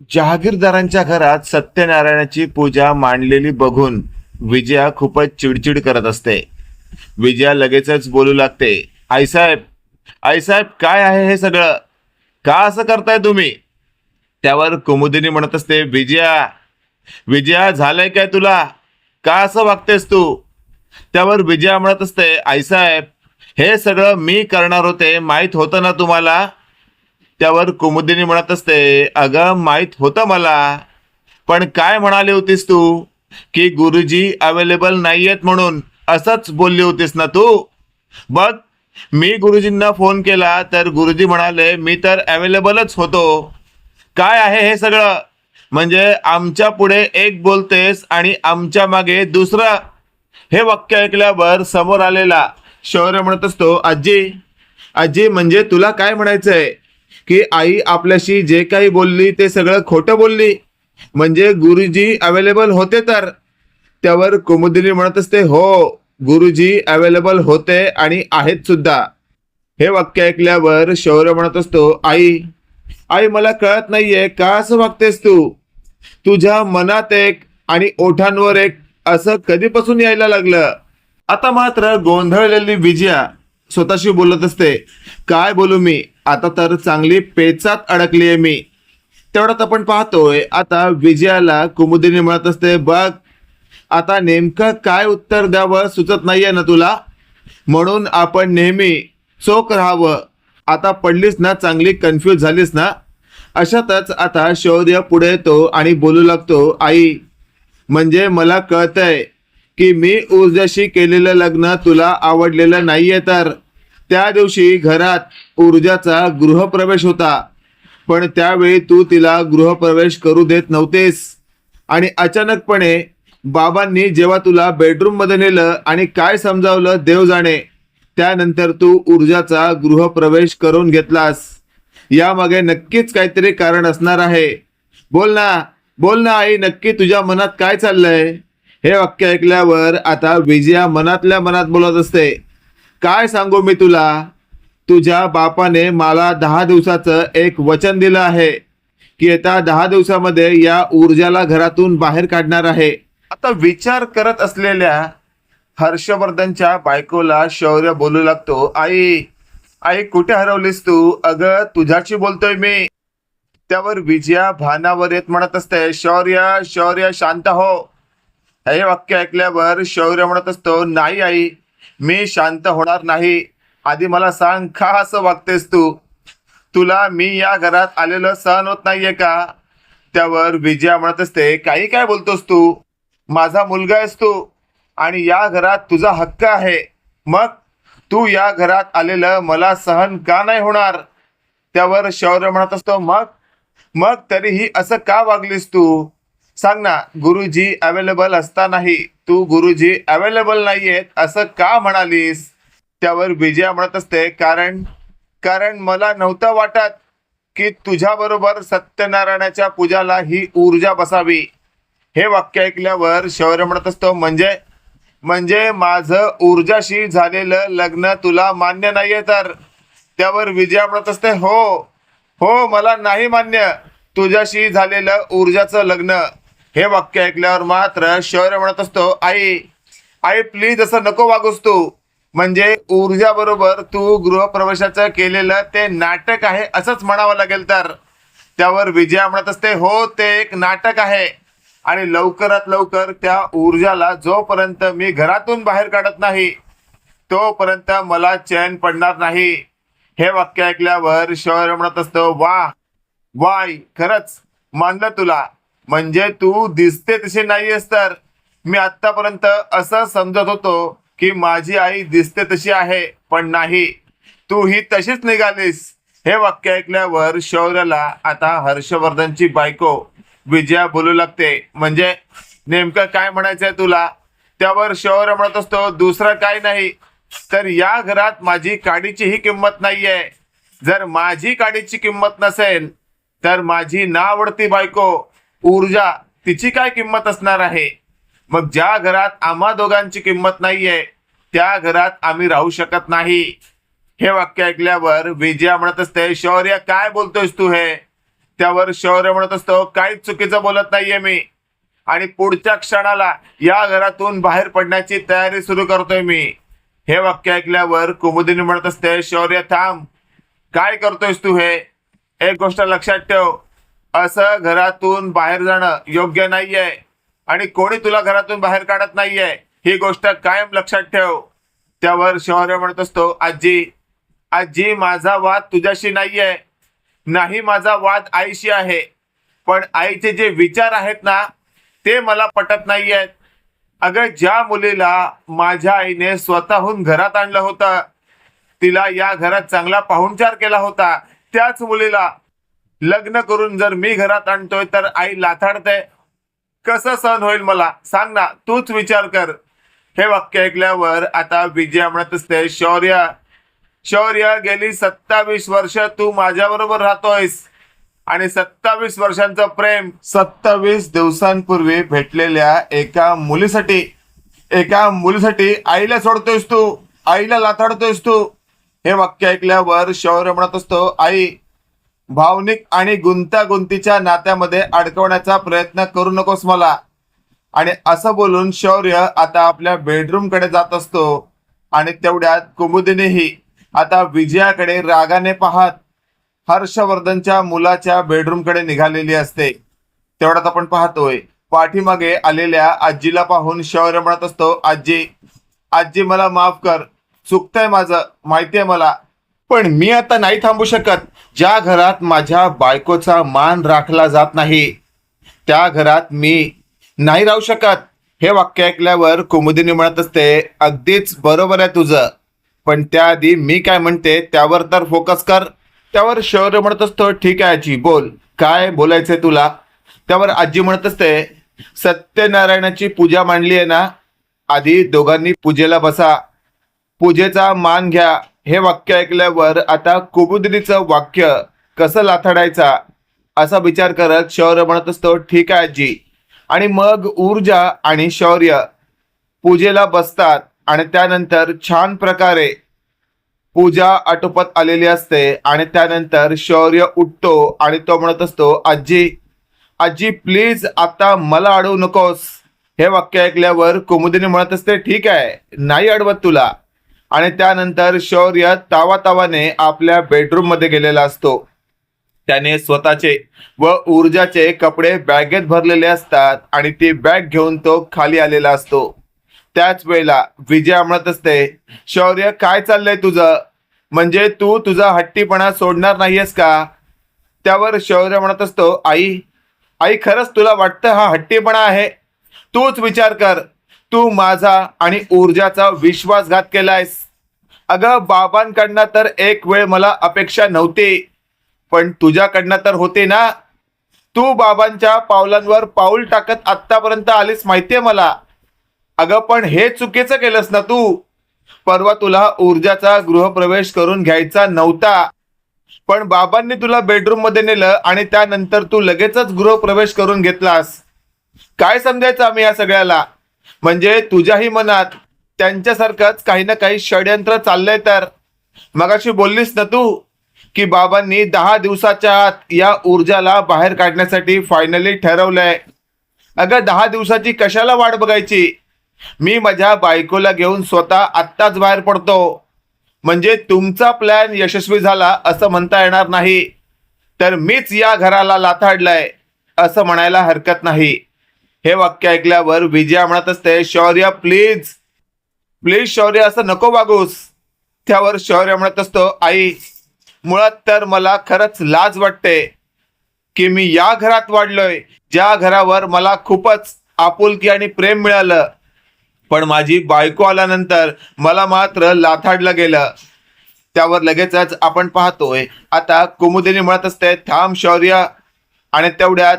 जहागीरदारांच्या घरात सत्यनारायणाची पूजा मांडलेली बघून विजया खूपच चिडचिड करत असते. विजया लगेचच बोलू लागते, आईसाहेब, आईसाहेब, काय आहे हे सगळं? का असं करताय तुम्ही? त्यावर कुमुदिनी म्हणत असते, विजया, विजया, झालंय काय तुला? का असं वागतेस तू? त्यावर विजया म्हणत असते, आईसाहेब, हे सगळं मी करणार होते, माहित होतं ना तुम्हाला? त्यावर कुमुदिनी म्हणत असते, अगं माहित होतं मला, पण काय म्हणाली होतीस तू की गुरुजी अवेलेबल नाहीयेत म्हणून? असंच बोलली होतीस ना तू? बघ, मी गुरुजींना फोन केला तर गुरुजी म्हणाले मी तर अवेलेबलच होतो. काय आहे हे सगळं? म्हणजे आमच्या पुढे एक बोलतेस आणि आमच्या मागे दुसरं. हे वाक्य ऐकल्यावर समोर आलेला शौर्य म्हणत असतो, आजी, आजी, म्हणजे तुला काय म्हणायचंय की आई आपल्याशी जे काही बोलली ते सगळं खोटं बोलली? म्हणजे गुरुजी अवेलेबल होते तर? त्यावर कुमुदिनी म्हणत असते, हो, गुरुजी अवेलेबल होते आणि आहेत सुद्धा. हे वाक्य ऐकल्यावर शौर्य म्हणत असतो, आई, आई, मला कळत नाहीये का असं वागतेस तू? तुझ्या मनात एक आणि ओठांवर एक असं कधीपासून यायला लागलं? आता मात्र गोंधळलेली विजया स्वतःशी बोलत असते, काय बोलू मी? आता तर चांगली पेचात अडकलीये मी. तेवढ्यात आपण पाहतोय आता विजयाला कुमुदिनी म्हणत असते, बघ, आता नेमकं काय उत्तर द्यावं सुचत नाहीये ना तुला, म्हणून आपण नेहमी चोख राहावं. आता पडलीस ना, चांगली कन्फ्यूज झालीस ना? अशातच आता शौर्य पुढे येतो आणि बोलू लागतो, आई, म्हणजे मला कळतंय की मी ऊर्जाशी केलेलं लग्न तुला आवडलेलं नाहीये तर? त्या दिवशी घरात ऊर्जाचा गृहप्रवेश होता, पण त्यावेळी तू तिला गृहप्रवेश करू देत नव्हतेस. आणि अचानकपणे बाबांनी जेव्हा तुला बेडरूम मध्ये नेलं आणि काय समजावलं देव जाणे, त्यानंतर तू ऊर्जाचा गृहप्रवेश करून घेतलास. यामागे नक्कीच काहीतरी कारण असणार आहे. बोल ना, बोल ना आई, नक्की तुझ्या मनात काय चाललंय? हे वाक्य ऐकल्यावर आता विजया मनातल्या मनात बोलत असते, काय सांगू मी तुला? तुझ्या बापाने मला 10 दिवसाचं एक वचन दिलं आहे की येत्या 10 दिवसामध्ये या ऊर्जाला घरातून बाहेर काढणार आहे. आता विचार करत असलेल्या हर्षवर्धनच्या बायकोला शौर्य बोलू लागतो, आई, आई, कुठे हरवलीस तू? अगं तुझ्याशी बोलतोय मी. त्यावर विजया भानावर येत म्हणत असते, शौर्य, शौर्य, शांत हो. हे वाक्य ऐकल्यावर शौर्य म्हणत असतो, नाही आई, मी शांत होणार नाही. आधी मला सांग, का असं वागतेस तू? तुला मी या घरात आलेलं सहन होत नाहीये का? त्यावर विजया म्हणत असते, काही काय बोलतोस तू? माझा मुलगा आहेस तू आणि या घरात तुझा हक्क आहे. मग तू या घरात आलेलं मला सहन का नाही होणार? त्यावर शौर्य म्हणत असतो, मग मग तरीही असं का वागलीस तू? सांग ना, गुरुजी अवेलेबल असतानाही तू गुरुजी अवेलेबल नाहीयेत असं का म्हणालीस? त्यावर विजया म्हणत असते, कारण कारण मला नव्हतं वाटत की तुझ्याबरोबर सत्यनारायणाच्या पूजाला ही ऊर्जा बसावी. हे वाक्य ऐकल्यावर शौर्य म्हणत असतो, म्हणजे म्हणजे माझं ऊर्जाशी झालेलं लग्न तुला मान्य नाहीये तर? त्यावर विजया म्हणत असते, हो, हो, मला नाही मान्य तुझ्याशी झालेलं ऊर्जाचं लग्न. हे वाक्य ऐकल्यावर मात्र शौर्य म्हणत असतो, आई, आई, प्लीज असं नको वागूस तू. म्हणजे ऊर्जा बरोबर तू गृहप्रवेशाचं केलेलं ते नाटक आहे असंच म्हणावं लागेल तर? त्यावर विजया म्हणत असते, हो, ते एक नाटक आहे आणि लवकरात लवकर त्या ऊर्जाला जोपर्यंत मी घरातून बाहेर काढत नाही तोपर्यंत मला चैन पडणार नाही. हे वाक्य ऐकल्यावर शौर्य म्हणत असतो, वा, वाय, खरंच मानलं तुला. म्हणजे तू दिसते तशी नाहीयेस तर? मी आतापर्यंत असं समजत होतो की माझी आई दिसते तशी आहे, पण नाही, तू ही तशीच निघालीस. हे वाक्य ऐकल्यावर शौर्याला आता हर्षवर्धनची बायको विजया बोलू लागते, म्हणजे नेमकं काय म्हणायचंय तुला? त्यावर शौर्य म्हणत असतो, दुसरं काही नाही तर या घरात माझी काडीचीही किंमत नाहीये. जर माझी काडीची किंमत नसेल तर माझी नावडती बायको ऊर्जा, तिची काय किंमत असणार आहे? मग ज्या घरात आम्हा दोघांची किंमत नाहीये त्या घरात आम्ही राहू शकत नाही. हे वाक्य ऐकल्यावर विजया म्हणत असते, शौर्य, काय बोलतोयस तू हे? त्यावर शौर्य म्हणत असतो, काहीच चुकीचं बोलत नाहीये मी, आणि पुढच्या क्षणाला या घरातून बाहेर पडण्याची तयारी सुरू करतोय मी. हे वाक्य ऐकल्यावर कुमुदिनी म्हणत असते, शौर्य थांब, काय करतोयस तू हे? एक गोष्ट लक्षात ठेव, असं घरातून बाहेर जाणं योग्य नाहीये आणि कोणी तुला घरातून बाहेर काढत नाहीये, ही गोष्ट कायम लक्षात ठेव. त्यावर शौर्य म्हणत असतो, आजी आजी माझा वाद तुझ्याशी नाहीये, नाही माझा वाद आईशी आहे, पण आईचे जे विचार आहेत ना ते मला पटत नाहीयेत. अगं, ज्या मुलीला माझ्या आईने स्वतःहून घरात आणलं होतं, तिला या घरात चांगला पाहुणचार केला होता, त्याच मुलीला लग्न करून जर मी घरात आणतोय तर आई लाथाडते, कसं सहन होईल मला? सांग ना, तूच विचार कर. हे वाक्य ऐकल्यावर आता विजया म्हणत असते, शौर्य शौर्य गेली 27 वर्ष तू माझ्याबरोबर राहतोयस आणि 27 वर्षांचं प्रेम 27 दिवसांपूर्वी भेटलेल्या एका मुलीसाठी आईला सोडतोयस तू, आईला लाथाडतोयस तू. हे वाक्य ऐकल्यावर शौर्य म्हणत असतो, आई भावनिक आणि गुंतागुंतीच्या नात्यामध्ये अडकवण्याचा प्रयत्न करू नकोस मला. आणि असं बोलून शौर्य आता आपल्या बेडरूम कडे जात असतो आणि तेवढ्यात कुमुदिनीही आता विजयाकडे रागाने पाहत हर्षवर्धनच्या मुलाच्या बेडरूम कडे निघालेली असते. तेवढ्यात आपण पाहतोय पाठीमागे आलेल्या आजीला पाहून शौर्य म्हणत असतो, आजी आजी मला माफ कर, चुकतंय माझं, माहितीये मला, पण मी आता नाही थांबू शकत. ज्या घरात माझ्या बायकोचा मान राखला जात नाही त्या घरात मी नाही राहू शकत. हे वाक्य ऐकल्यावर कुमुदिनी म्हणत असते, अगदीच बरोबर आहे तुझं, पण त्याआधी मी काय म्हणते त्यावर तर फोकस कर. त्यावर शौर्य म्हणत असतो, ठीक आहे आजी, बोल, काय बोलायचंय तुला? त्यावर आजी म्हणत असते, सत्यनारायणाची पूजा मांडली आहे ना, आधी दोघांनी पूजेला बसा, पूजेचा मान घ्या. हे वाक्य ऐकल्यावर आता कुमुदिनीचं वाक्य कसं लाथाडायचा असा विचार करत शौर्य म्हणत असतो, ठीक आहे आजी. आणि मग ऊर्जा आणि शौर्य पूजेला बसतात आणि त्यानंतर छान प्रकारे पूजा आटोपत आलेली असते आणि त्यानंतर शौर्य उठतो आणि तो म्हणत असतो, आजी आजी प्लीज आता मला अडवू नकोस. हे वाक्य ऐकल्यावर कुमुदिनी म्हणत असते, ठीक आहे, नाही अडवत तुला. आणि त्यानंतर शौर्य तावातावाने आपल्या बेडरूम मध्ये गेलेला असतो. त्याने स्वतःचे व ऊर्जाचे कपडे बॅगेत भरलेले असतात आणि ती बॅग घेऊन तो खाली आलेला असतो. त्याच वेळेला विजया म्हणत असते, शौर्य काय चाललंय तुझं? म्हणजे तू तुझा हट्टीपणा सोडणार नाहीयेस का? त्यावर शौर्य म्हणत असतो, आई आई खरंच तुला वाटतं हा हट्टीपणा आहे? तूच विचार कर, तू माझा आणि ऊर्जाचा विश्वासघात केलायस. अगं, बाबांकडनं तर एक वेळ मला अपेक्षा नव्हती, पण तुझ्याकडनं तर होते ना. तू बाबांच्या पावलांवर पाऊल टाकत आत्तापर्यंत आलीस, माहितीये मला. अगं, पण हे चुकीचं केलंस ना तू. परवा तुला ऊर्जाचा गृहप्रवेश करून घ्यायचा नव्हता, पण बाबांनी तुला बेडरूम मध्ये नेलं आणि त्यानंतर तू लगेचच गृहप्रवेश करून घेतलास. काय समजायचं आम्ही या सगळ्याला? म्हणजे तुझ्याही मनात त्यांच्यासारखंच काही ना काही षड्यंत्र चाललंय. तर मगाशी बोललीस ना तू की बाबांनी 10 दिवसाच्या आत या ऊर्जाला बाहेर काढण्यासाठी फायनली ठरवलंय. अगं, 10 दिवसाची कशाला वाट बघायची? मी माझ्या बायकोला घेऊन स्वतः आत्ताच बाहेर पडतो. म्हणजे तुमचा प्लॅन यशस्वी झाला असं म्हणता येणार नाही, तर मीच या घराला लाथाडलंय असं म्हणायला हरकत नाही. हे वाक्य ऐकल्यावर विजया म्हणत असते, शौर्य प्लीज प्लीज शौर्य, असं नको वागूस. त्यावर शौर्य म्हणत असतो, आई मुळात तर मला खरंच लाज वाटते की मी या घरात वाढलोय, ज्या घरावर मला खूपच आपुलकी आणि प्रेम मिळालं, पण माझी बायको आल्यानंतर मला मात्र लाथाडलं गेलं. त्यावर लगेचच आपण पाहतोय आता कुमुदिनी म्हणत असते, थांब शौर्य. आणि तेवढ्यात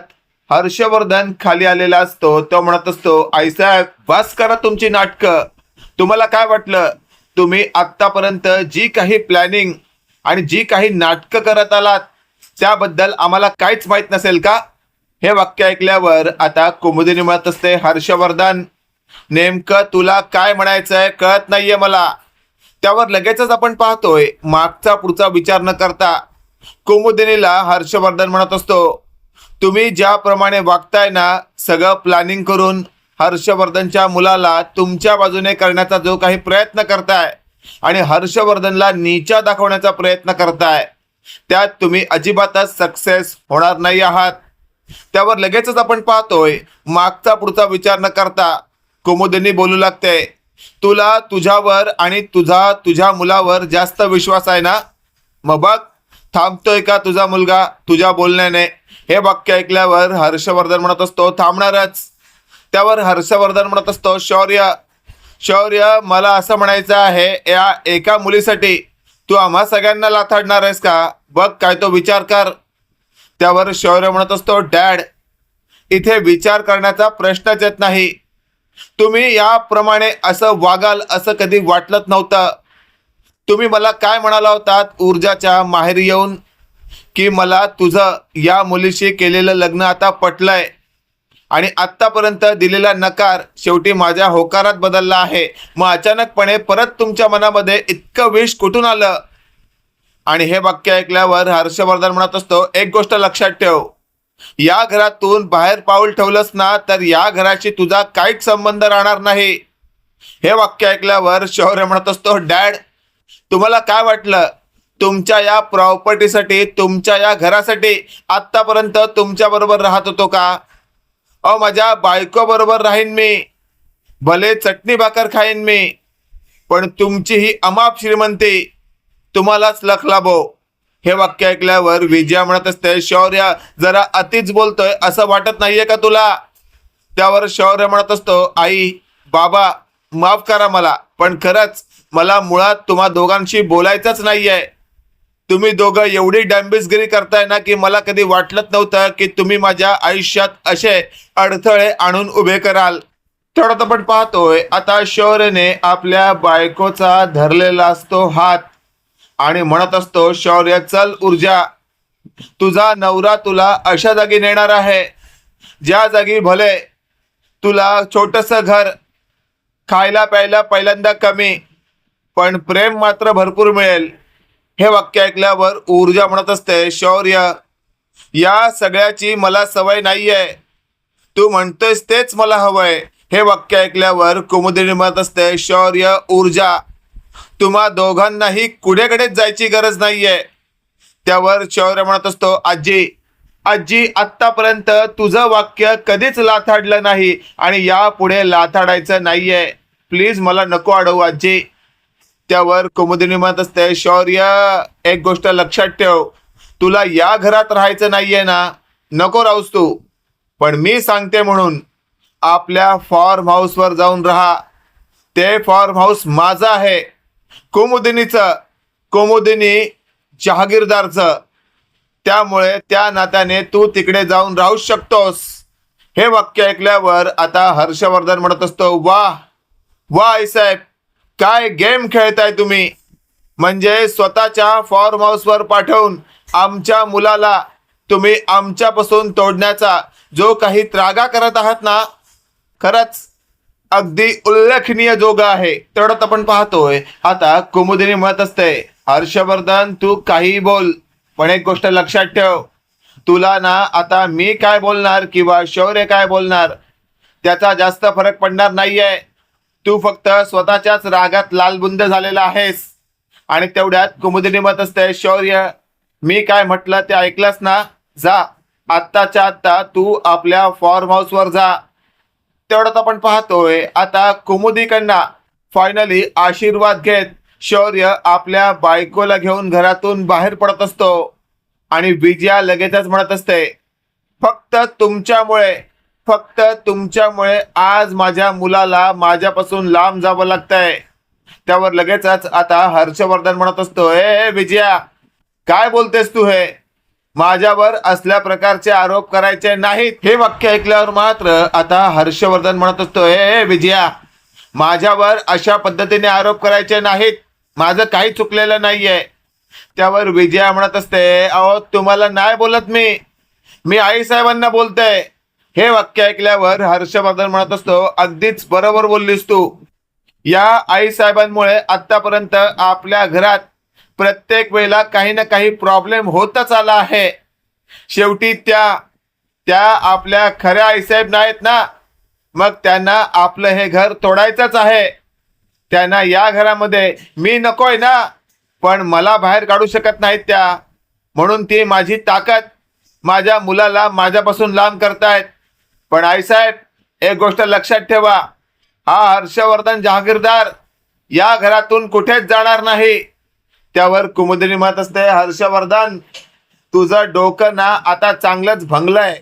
हर्षवर्धन खाली आलेला असतो. तो म्हणत असतो, आईसाहेब बस करा तुमची नाटकं. तुम्हाला काय वाटलं, तुम्ही आत्तापर्यंत जी काही प्लॅनिंग आणि जी काही नाटकं करत आलात त्याबद्दल आम्हाला काहीच माहित नसेल का? हे वाक्य ऐकल्यावर आता कुमुदिनी म्हणत असते, हर्षवर्धन नेमकं तुला काय म्हणायचंय कळत नाहीये मला. त्यावर लगेचच आपण पाहतोय मागचा पुढचा विचार न करता कुमुदिनीला हर्षवर्धन म्हणत असतो, तुम्ही ज्याप्रमाणे वागताय ना, सगळं प्लॅनिंग करून हर्षवर्धनच्या मुलाला तुमच्या बाजूने करण्याचा जो काही प्रयत्न करताय आणि हर्षवर्धनला नीचा दाखवण्याचा प्रयत्न करताय, त्यात तुम्ही अजिबातच सक्सेस होणार नाही आहात. त्यावर लगेचच आपण पाहतोय, मागचा पुढचा विचार न करता कुमुदिनी बोलू लागते, तुला तुझ्यावर आणि तुझ्या मुलावर जास्त विश्वास आहे ना, मग बघ थांबतोय का तुझा मुलगा तुझ्या बोलण्याने. हे वाक्य ऐकल्यावर हर्षवर्धन म्हणत असतो, थांबणारच. त्यावर हर्षवर्धन म्हणत असतो, शौर्य शौर्य मला असं म्हणायचं आहे, या एका मुलीसाठी तू आम्हा सगळ्यांना लाथाडणार आहेस का? बघ काय तो विचार कर. त्यावर शौर्य म्हणत असतो, डॅड इथे विचार करण्याचा प्रश्नच येत नाही. तुम्ही याप्रमाणे असं वागाल असं कधी वाटलंच नव्हतं. तुम्ही मला काय म्हणाला होतात ऊर्जाच्या माहेरी येऊन, की मला तुझं या मुलीशी केलेलं लग्न आता पटलंय आणि आत्तापर्यंत दिलेला नकार शेवटी माझ्या होकारात बदलला आहे. मग अचानकपणे परत तुमच्या मनामध्ये इतकं विष कुठून आलं? आणि हे वाक्य ऐकल्यावर हर्षवर्धन म्हणत असतो, एक गोष्ट लक्षात ठेव, या घरातून बाहेर पाऊल ठेवलंस ना तर या घराशी तुझा काहीच संबंध राहणार नाही. हे वाक्य ऐकल्यावर शौर्य म्हणत असतो, डॅड तुम्हाला काय वाटलं, तुमच्या या प्रॉपर्टीसाठी तुमच्या या घरासाठी आत्तापर्यंत तुमच्या बरोबर राहत होतो का? माझ्या बायको बरोबर राहीन मी, भले चटणी भाकर खाईन मी, पण तुमची ही अमाप श्रीमंती तुम्हालाच लख लाभो. हे वाक्य ऐकल्यावर विजया म्हणत असते, शौर्य जरा अतिच बोलतोय असं वाटत नाहीये का तुला? त्यावर शौर्य म्हणत असतो, आई बाबा माफ करा मला, पण खरंच मला मुळात तुम्हा दोघांशी बोलायचंच नाहीये. तुम्ही दोघं एवढी डॅम्बिसगिरी करताय ना की मला कधी वाटलंच नव्हतं की तुम्ही माझ्या आयुष्यात असे अडथळे आणून उभे कराल. थोडं आपण पाहतोय, आता शौर्यने आपल्या बायकोचा धरलेला असतो हात आणि म्हणत असतो, शौर्य चल ऊर्जा, तुझा नवरा तुला अशा जागी नेणार आहे ज्या जागी भले तुला छोटंसं घर, खायला प्यायला पहिल्यांदा कमी, पण प्रेम मात्र भरपूर मिळेल. हे वाक्य ऐकल्यावर ऊर्जा म्हणत असते, शौर्य या सगळ्याची मला सवय नाहीये, तू म्हणतोयस तेच मला हवंय. हे वाक्य ऐकल्यावर कुमुदिनी म्हणत असते, शौर्य ऊर्जा तुम्हा दोघांनाही कुठेकडेच जायची गरज नाहीये. त्यावर शौर्य म्हणत असतो, आजी आजी आत्तापर्यंत तुझं वाक्य कधीच लाथाडलं नाही आणि यापुढे लाथाडायचं नाहीये, प्लीज मला नको अडवू आजी. त्यावर कुमुदिनी म्हणत असते, शौर्य एक गोष्ट लक्षात ठेव, तुला या घरात राहायचं नाहीये ना, नको राहूस तू, पण मी सांगते म्हणून आपल्या फॉर्म हाऊसवर जाऊन राहा. ते फॉर्म हाऊस माझं आहे, कुमुदिनीचं, कुमुदिनी जहागीरदारचं, त्यामुळे त्या नात्याने तू तिकडे जाऊन राहू शकतोस. हे वाक्य ऐकल्यावर आता हर्षवर्धन म्हणत असतो, वाह वाह आईसाहेब, काय गेम खेळताय तुम्ही. म्हणजे स्वतःच्या फॉर्म हाऊसवर पाठवून आमच्या मुलाला तुम्ही आमच्यापासून तोडण्याचा जो काही त्रागा करत आहात ना, खरंच अगदी उल्लेखनीय जोगा आहे. तेवढ्यात आपण पाहतोय, आता कुमुदिनी म्हणत असते, हर्षवर्धन तू काहीही बोल, पण एक गोष्ट लक्षात ठेव, तुला ना आता मी काय बोलणार किंवा शौर्य काय बोलणार त्याचा जास्त फरक पडणार नाहीये. तू फक्त स्वतःच्याच रागात लालबुंद झालेला आहेस. आणि तेवढ्यात कुमुदिनी म्हणत असते, शौर्य मी काय म्हटलं ते ऐकलंस ना, जा आत्ताच्या आत्ता तू आपल्या फॉर्म हाऊसवर जा. तेवढ्यात आपण पाहतोय, आता कुमुदीकडनं फायनली आशीर्वाद घेत शौर्य आपल्या बायकोला घेऊन घरातून बाहेर पडत असतो आणि विजया लगेचच म्हणत असते, फक्त तुमच्यामुळे आज माझ्या मुलाला माझ्यापासून लांब जावं लागतंय. त्यावर लगेचच आता हर्षवर्धन म्हणत असतो, ए विजया काय बोलतेस तू, हे माझ्यावर असल्या प्रकारचे आरोप करायचे नाहीत. हे वाक्य ऐकल्यावर मात्र आता हर्षवर्धन म्हणत असतो, ए विजया माझ्यावर अशा पद्धतीने आरोप करायचे नाहीत, माझं काही चुकलेलं नाहीये. त्यावर विजया म्हणत असते, अहो तुम्हाला नाही बोलत मी आईसाहेबांना बोलते. हे वाक्य ऐकल्यावर हर्षवर्धन म्हणत असतो, अगदीच बरोबर बोललीस तू, या आईसाहेबांमुळे आतापर्यंत आपल्या घरात प्रत्येक वेळेला काही ना काही प्रॉब्लेम होतच आला आहे. शेवटी त्या आपल्या खऱ्या आईसाहेब नाहीत ना, मग त्यांना आपलं हे घर तोडायचंच आहे. त्यांना या घरामध्ये मी नकोय ना, पण मला बाहेर काढू शकत नाहीत त्या, म्हणून ती माझी ताकद माझ्या मुलाला माझ्यापासून लांब करतायत. पण आईसाहेब, एक गोष्ट लक्षात ठेवा, हा हर्षवर्धन जहागीरदार या घरातून कुठेच जाणार नाही. त्यावर कुमुदिनी म्हणत असते, हर्षवर्धन, तुझं डोकं ना आता चांगलंच भंगलंय.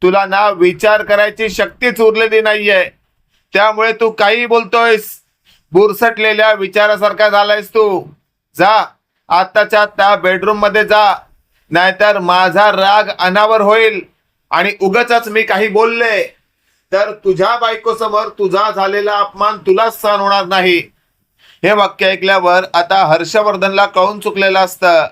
तुला ना विचार करायची शक्तीच उरलेली नाहीये. त्यामुळे तू काही बोलतोयस, बुरसटलेल्या विचारासारखा झालायस तू. जा, आत्ताच्या आत्ता बेडरूम मध्ये जा, नाहीतर माझा राग अनावर होईल. आणि उगाचच मी काही बोलले तर तुझ्या बायको समोर तुझा झालेला अपमान तुलाच सहन होणार नाही. हे वाक्य ऐकल्यावर आता हर्षवर्धनला कळून चुकलेलं असतं.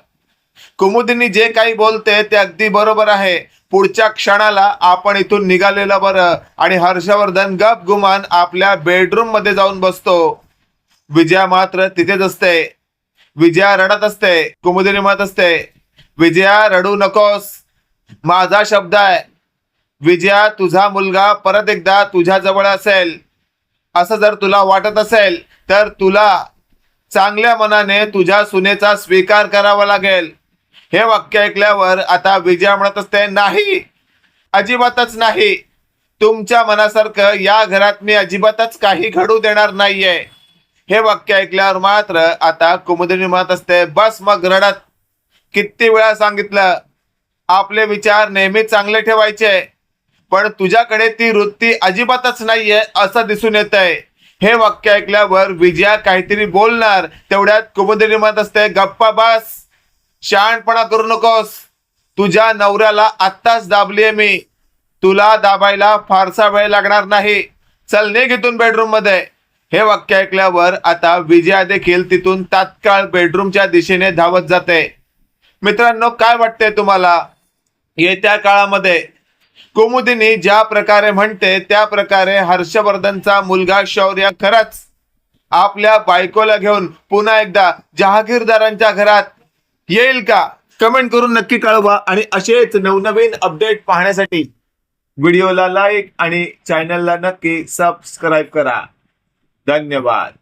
कुमुदिनी जे काही बोलते ते अगदी बरोबर आहे. पुढच्या क्षणाला आपण इथून निघालेलं बरं. आणि हर्षवर्धन गपगुमान आपल्या बेडरूम मध्ये जाऊन बसतो. विजया मात्र तिथेच असते. विजया रडत असते. कुमुदिनी म्हणत असते, विजया रडू नकोस, माझा शब्द आहे. विजया, तुझा मुलगा परत एकदा तुझ्या जवळ असेल असं जर तुला वाटत असेल तर तुला चांगल्या मनाने तुझ्या सुनेचा स्वीकार करावा लागेल. हे वाक्य ऐकल्यावर आता विजया म्हणत असते, नाही, अजिबातच नाही. तुमच्या मनासारखं या घरात मी अजिबातच काही घडू देणार नाहीये. हे वाक्य ऐकल्यावर मात्र आता कुमुदिनी म्हणत असते, बस मग रडत. किती वेळा सांगितलं, आपले विचार नेहमी चांगले ठेवायचे, पण तुझ्याकडे ती वृत्ती अजिबातच नाहीये असं दिसून येतंय. हे वाक्य ऐकल्यावर विजया काहीतरी बोलणार, तेवढ्यात कुमुदिनी म्हणत असते, गप्पा बस, शहाणपणा करू नकोस. तुझ्या नवऱ्याला आत्ताच दाबलीये मी, तुला दाबायला फारसा वेळ लागणार नाही. चल निघ इथून बेडरूम मध्ये. हे वाक्य ऐकल्यावर आता विजया देखील तिथून तात्काळ बेडरूमच्या दिशेने धावत जाते. मित्रांनो, काय वाटतंय तुम्हाला? येत्या काळामध्ये कुमुदिनी ज्या प्रकारे म्हणते त्या प्रकारे हर्षवर्धनचा मुलगा शौर्य खरंच आपल्या बायकोला घेऊन पुन्हा एकदा जहागीरदारांच्या घरात येईल का? कमेंट करून नक्की कळवा. आणि असेच नवनवीन अपडेट पाहण्यासाठी व्हिडिओला लाईक आणि चॅनलला नक्की सबस्क्राईब करा. धन्यवाद.